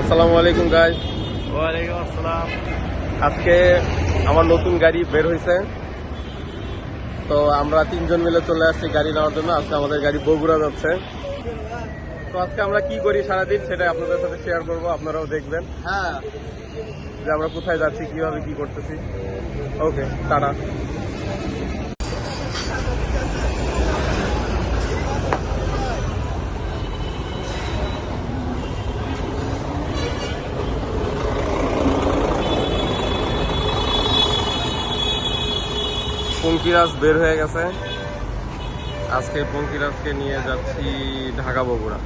আসসালামু আলাইকুম গাইস। ওয়ালাইকুম আসসালাম। আজকে আমার নতুন গাড়ি বের হয়েছে, তো আমরা তিনজন মিলে চলে আসছি গাড়ি নেওয়ার জন্য। আজকে আমাদের গাড়ি বগুড়া যাচ্ছে। তো আজকে আমরা কি করি সারাদিন সেটা আপনাদের সাথে শেয়ার করব, আপনারাও দেখবেন যে আমরা কোথায় যাচ্ছি, কিভাবে কি করতেছি। ওকে, টাটা। পঙ্কিরাজ বের হয়ে গেছে। আজকে পঙ্কিরাজকে নিয়ে যাচ্ছি ঢাকা বগুড়া।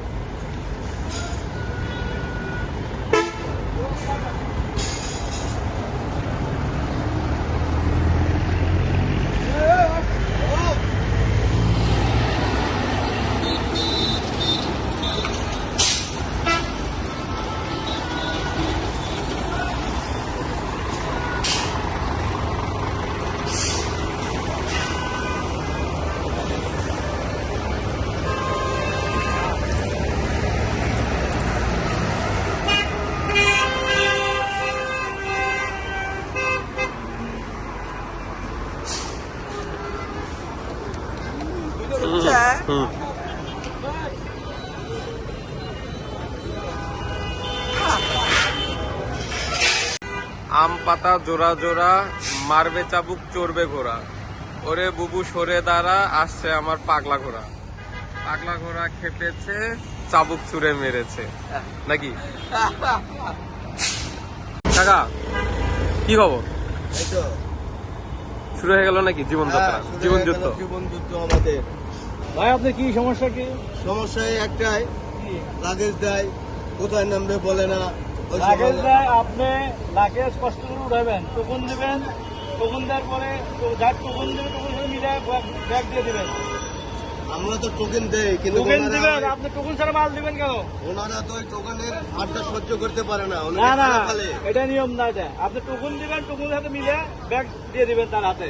আম পাতা জোড়া জোড়া, মারবে চাবুক চড়বে ঘোড়া, ওরে বুবু সরে দাঁড়া, আসছে আমার পাগলা ঘোড়া। পাগলা ঘোড়া খেপেছে, চাবুক ছুঁড়ে মেরেছে নাকি? কাকা কি খবর? শুরু হয়ে গেল নাকি জীবন যাত্রা, জীবন যুদ্ধ? জীবন যুদ্ধ আমাদের। ভাই আপনার কি সমস্যা? কি সমস্যা একটাই, লাগেজ দেয়, কোথায় নামবে বলে না। লাগেজ দেয়, আপনি লাগেজ কষ্ট করে উঠাবেন, টোকন দিবেন, টোকন দেওয়ার পরে যার টোকন দেবে টোকন সাথে মিলে ব্যাগ দিয়ে দিবেন। আমরা তো টোকেন দেই, কিন্তু টোকেন দিবেন, আপনি টোকন ছাড়া মাল দিবেন কেন? ওনারা তো ওই টোকেনের হারটা সহ্য করতে পারে না। না না, এটা নিয়ম না। এটা আপনি টোকন দিবেন, টোকনের সাথে মিলে ব্যাগ দিয়ে দিবেন তার হাতে।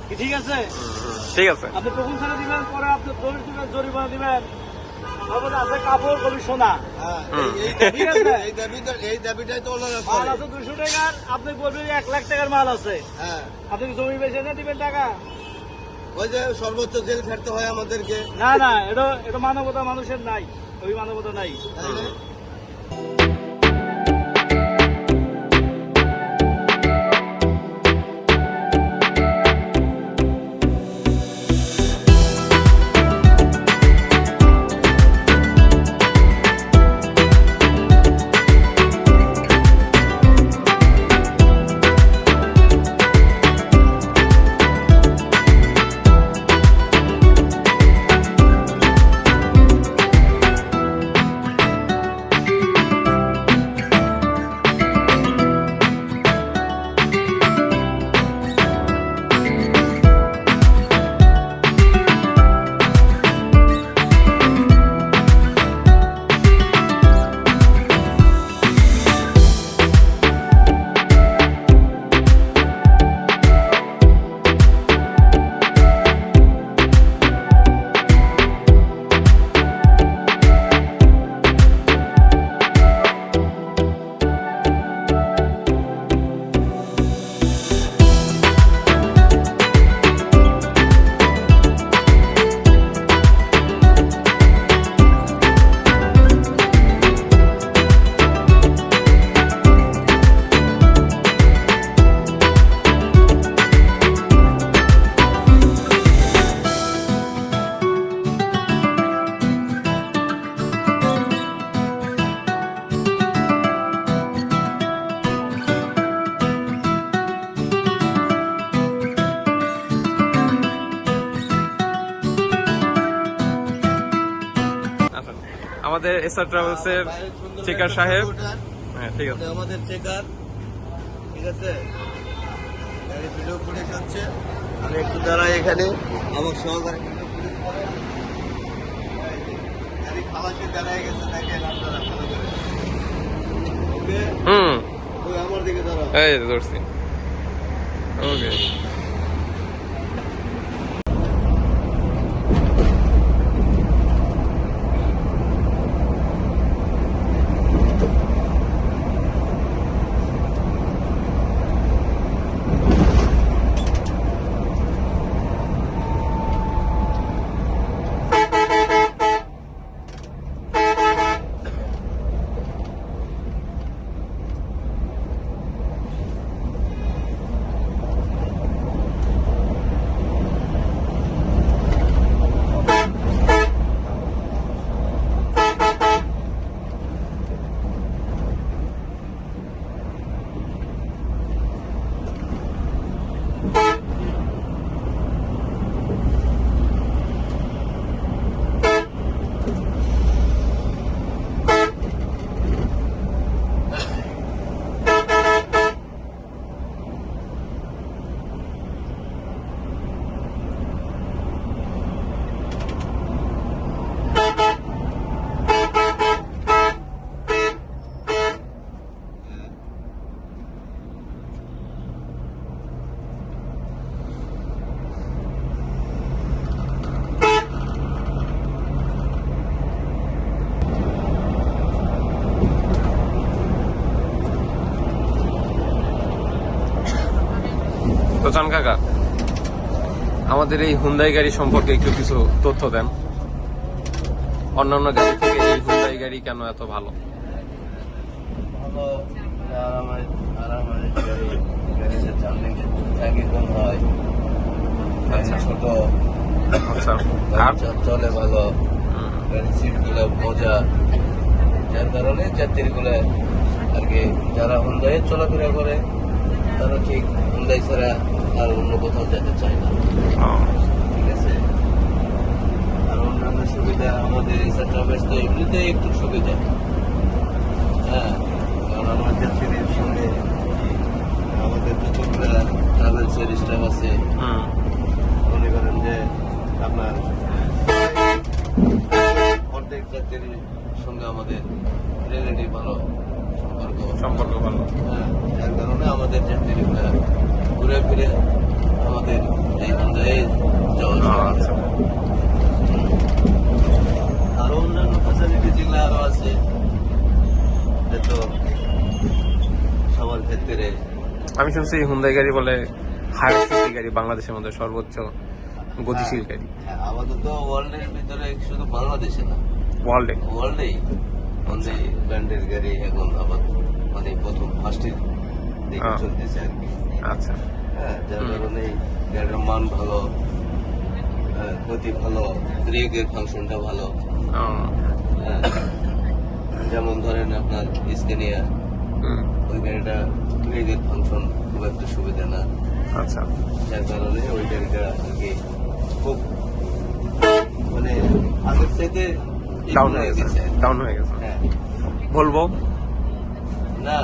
কি ঠিক আছে? ঠিক আছে। আপনি টোকন ছাড়া দিবেন, পরে আপনি দড়ি দিবেন, জরিমানা দিবেন। তারপরে আছে কাপড় কমিশনা। এই দাবিটাই তো ওনারা মাল আছে 200 টাকার, আপনি বলবেন 1 লাখ টাকার মাল আছে। হ্যাঁ, আপনি কি জমি বেচে না দিবেন টাকা? ওই যে সর্বোচ্চ জেল ছাড়তে হয় আমাদেরকে। না না, এটা মানবতা মানুষের নাই, ওই মানবতা নাই। আমাদের এসআর ট্রাভেলস এর চেকার সাহেব। হ্যাঁ ঠিক আছে, আমাদের চেকার। ঠিক আছে, গাড়ি ভিডিও ফুটেজ হচ্ছে। আমি একটু দাঁড়াই এখানে, আমার সহকারী গাড়ি খালাসে দাঁড়ায় গেছে, দেখেন আপনারা ভালো করে। ওকে, ওই আমার দিকে দাঁড়াও। এই ধরছি। ওকে, চান কাকা, আমাদের এই হুন্দাই গাড়ি সম্পর্কে একটু কিছু তথ্য দেন। অন্যান্য গাড়ি থেকে এই হুন্দাই গাড়ি কেন এত ভালো? ভালো, আরামায়ের গাড়ি, গাড়িতে জার্নি কম হয়, আচ্ছা। ছোট, আচ্ছা, আর চলে ভালো, গাড়ির সিটগুলো মজা, যার কারণে যাত্রীগুলো আর কি যারা হুন্দাই চলাফেরা করে তারা ঠিক হুন্দাই ছাড়া আর অন্য কোথাও যেতে চায় না। ঠিক আছে, আর অন্যান্য সুবিধা আমাদের এসা ট্রাভেলস তো এমনিতেই একটু সুবিধা। হ্যাঁ, কারণ আমার যাত্রীদের সঙ্গে আমাদের যতগুলো ট্রাভেলসের স্টাফ আছে, মনে করেন যে আপনার অর্ধেক যাত্রীর সঙ্গে আমাদের রিলেটিভ ভালো সম্পর্ক ভালো। হ্যাঁ, যার কারণে আমাদের যাত্রীরা ঘুরে ফিরে আমাদের এই হুন্দাই যাওয়া আচ্ছা, আরো অন্যান্য ফ্যাসিলিটি যেগুলো আরো আছে তো সবার ক্ষেত্রে। আমি শুনছি হুন্দাই গাড়ি বলে হায়ার সিসি গাড়ি, বাংলাদেশের মধ্যে সর্বোচ্চ গতিশীল গাড়ি। হ্যাঁ, আমাদের তো ওয়ার্ল্ডের ভিতরে শুধু বাংলাদেশে না, ওয়ার্ল্ডে। ওয়ার্ল্ডেই হুন্দাই ব্র্যান্ডের গাড়ি এখন আবার মানে প্রথম ফার্স্টের দিকে চলতেছে আর কি। আচ্ছা, হ্যাঁ, যার কারণে গাড়ির মান ভালো, গতি ভালো, ব্রেকের ফাংশনটা ভালো। হ্যাঁ, যেমন ধরেন আপনার স্কেনিয়া, ওই গাড়িটা ব্রেকের ফাংশন খুব একটা সুবিধা না। আচ্ছা, যার কারণে ওই গাড়িটা আর কি খুব মানে আগের চাইতে ডাউন হয়ে গেছে, ডাউন হয়ে গেছে। হ্যাঁ, বলবো না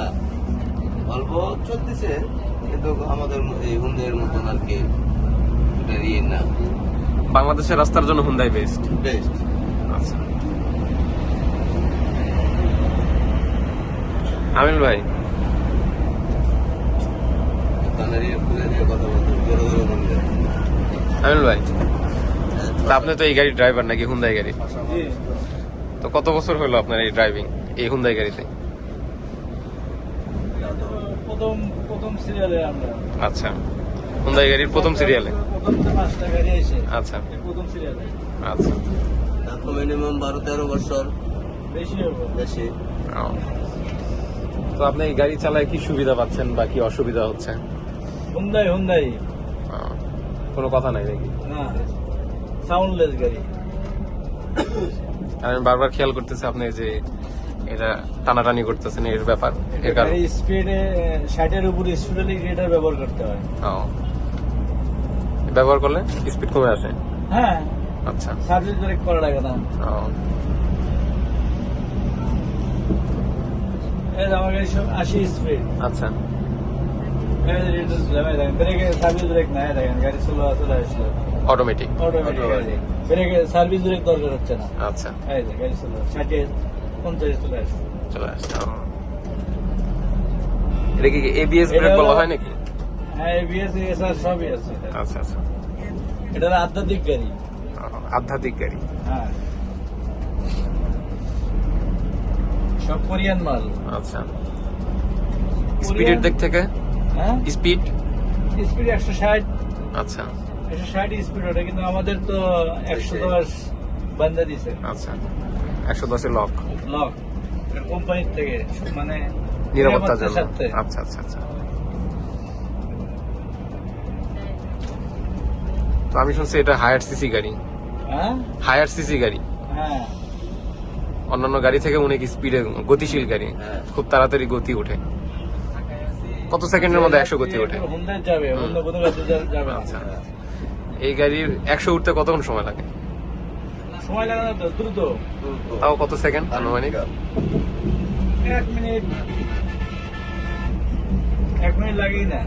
অল্প চলতেছে, কিন্তু আমাদের এই হুন্দাইয়ের মতন আর কি ইয়ে না। বাংলাদেশের রাস্তার জন্য হুন্দাই বেস্ট। বেস্ট। আচ্ছা, আমিল ভাই, কানারিয়া খুলে দিয়ে কথা বলতে জোরে জোরে বললে। আমিল ভাই, তা আপনি তো এই গাড়ির ড্রাইভার নাকি হুন্দাই গাড়ি? জি, তো কত বছর হলো আপনার এই ড্রাইভিং এই হুন্দাই গাড়িতে? প্রথম প্রথম সিরিয়ালে আমরা। আচ্ছা, হুন্দাই গাড়ির প্রথম সিরিয়ালে। প্রথম যে 5টা গাড়ি এসে আচ্ছা, এই প্রথম সিরিয়ালে আচ্ছা, তারপর মিনিমাম 12-13 বছর বেশি হবে। বেশি। ও। তো আপনি এই গাড়ি চালায় কি সুবিধা পাচ্ছেন বা কি অসুবিধা হচ্ছে? হুন্দাই হুন্দাই ও, কোনো কথা নাই নাকি? না, সাউন্ডলেস গাড়ি। আমি বারবার খেয়াল করতেছি আপনি যে এটা টানাটানি করতেছেন এর ব্যাপার, এর কারণ। গাড়ি স্পিডে 60-এর উপরে স্পিডে গ্রেটার ব্যবহার করতে হয়। ও, ব্যবহার করলে স্পিড কমে আসে? হ্যাঁ, আচ্ছা, সার্ভিস ব্রেক করা লাগে না। ও, এই যে আমার গাড়ি 80 স্পিড, আচ্ছা, ব্রেকে সার্ভিস ব্রেক নাই, দেখেন গাড়ি চলে আসলো অটোমেটিক। অটোমেটিক গাড়ি, ব্রেকে সার্ভিস ব্রেক দরকার হচ্ছে না। আচ্ছা, এই যে গাড়ি চলে 60-50 চলে আসছে। চলে আসছে। ও। এটা কি এবিএস ব্রেক এটা বলা হলো- হয় নাকি? হ্যাঁ, এবিএস এসআর সবই আছে এটা। আচ্ছা, আচ্ছা, এটা হলো আধ্যাত্মিক গাড়ি। ও, আধ্যাত্মিক গাড়ি। হ্যাঁ, সব কোরিয়ান মাল। আচ্ছা, স্পিডের দিক থেকে হ্যাঁ, স্পিড? স্পিড 160, আচ্ছা, 160 স্পিড ওটা, কিন্তু আমাদের তো 110 বান্ধা দিছে আচ্ছা, 110 লক লক কোম্পানির থেকে, মানে নিরাপত্তার জন্য। স্বার্থে। আচ্ছা, আচ্ছা, আচ্ছা। তো আমি শুনছি এটা হায়ার সিসি গাড়ি। হ্যাঁ, হায়ার সিসি গাড়ি, হ্যাঁ, অন্যান্য গাড়ি থেকে অনেক স্পিডে গতিশীল গাড়ি, হ্যাঁ। খুব তাড়াতাড়ি গতি ওঠে। কত সেকেন্ডের মধ্যে 100 গতি ওঠে? হুন্ডাই যাবে, অন্য কোনো গাড়িতে যাবে না। আচ্ছা, এই গাড়ির 100 উঠতে কতক্ষণ সময় লাগে? সময় লাগে না তো, দ্রুত তাও কত সেকেন্ড আনুমানিক? 1 মিনিট, 1 মিনিট লাগেই না।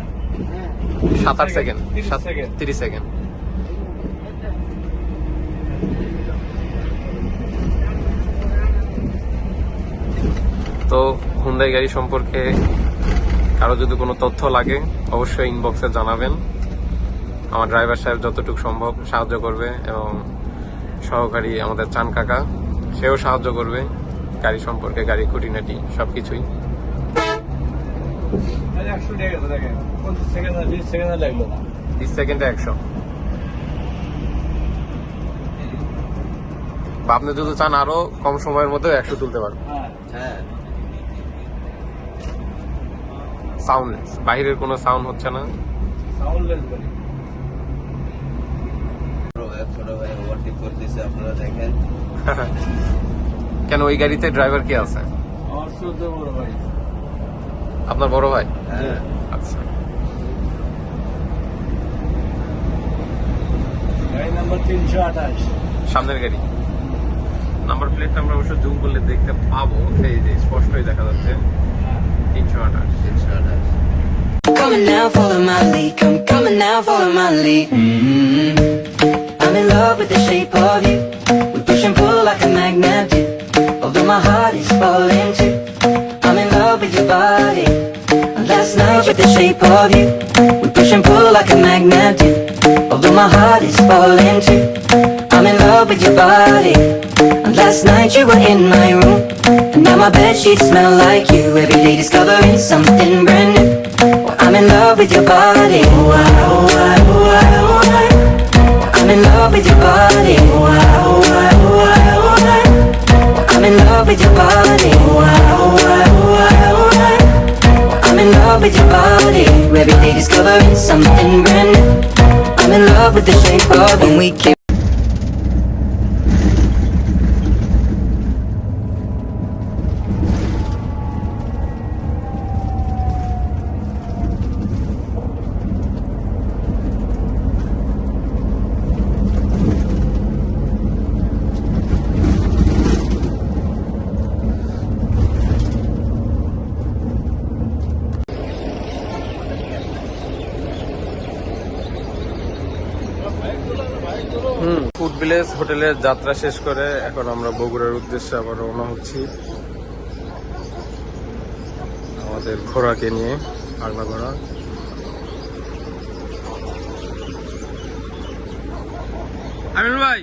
7-8 সেকেন্ড? 30 সেকেন্ড। 30 সেকেন্ড। তো হুন্ডাই গাড়ি সম্পর্কে কারো যদি কোনো তথ্য লাগে অবশ্যই ইনবক্সে জানাবেন। আমার ড্রাইভার সাহেব যতটুকু সম্ভব সাহায্য করবে, এবং সহকারী আমাদের চান কাকা, সেও সাহায্য করবে গাড়ি সম্পর্কে, গাড়ি খুঁটিনাটি সবকিছুই। 100 টাকা গেছে দেখেন 25 সেকেন্ড 20 সেকেন্ড লাগলো না 20 সেকেন্ডে 100। বা আপনি যদি চান আরো কম সময়ের মধ্যে 100 তুলতে পারবেন। হ্যাঁ হ্যাঁ সাউন্ডলেস, বাইরের কোনো সাউন্ড হচ্ছে না। সাউন্ডলেস বলি ছোট ভাই ওভারটেক করতেছে আপনারা দেখেন। কেন ওই গাড়িতে ড্রাইভার কি আছে? আমার ছোট বড় ভাই আপনার বড় ভাই? হ্যাঁ আচ্ছা। গাড়ি নাম্বার 328 সামনের গাড়ি নাম্বার প্লেটটা আমরা অবশ্য জুম করলে দেখতে পাবো, এই যে স্পষ্টই দেখা যাচ্ছে 328। 328 Coming now, follow my lead. Come coming now, follow my lead. I'm in love with the shape of you. We push and pull like a magnet do. Although my heart is falling too. I'm in love with your body. Last night with the shape of you. We push and pull like a magnet do. Although my heart is falling too. I'm in love with your body. Last night you were in my room. And now my bed sheets smell like you. Every day discovering something brand new. I'm in love with your body. Oh, I, oh, I, oh, I, oh, I. I'm in love with your body. Oh, I, oh, I, oh, I, oh, I. I'm in love with your body. Oh, I, oh, I, oh, I, oh, I. I'm in love with your body. Every day discovering something brand new. I'm in love with the shape of when we came. Food village হোটেলের যাত্রা শেষ করে এখন আমরা বগুড়ার উদ্দেশ্যে আবার রওনা হচ্ছি আমাদের ঘোড়াকে নিয়ে, পাগলা ঘোড়া। আমিনুল ভাই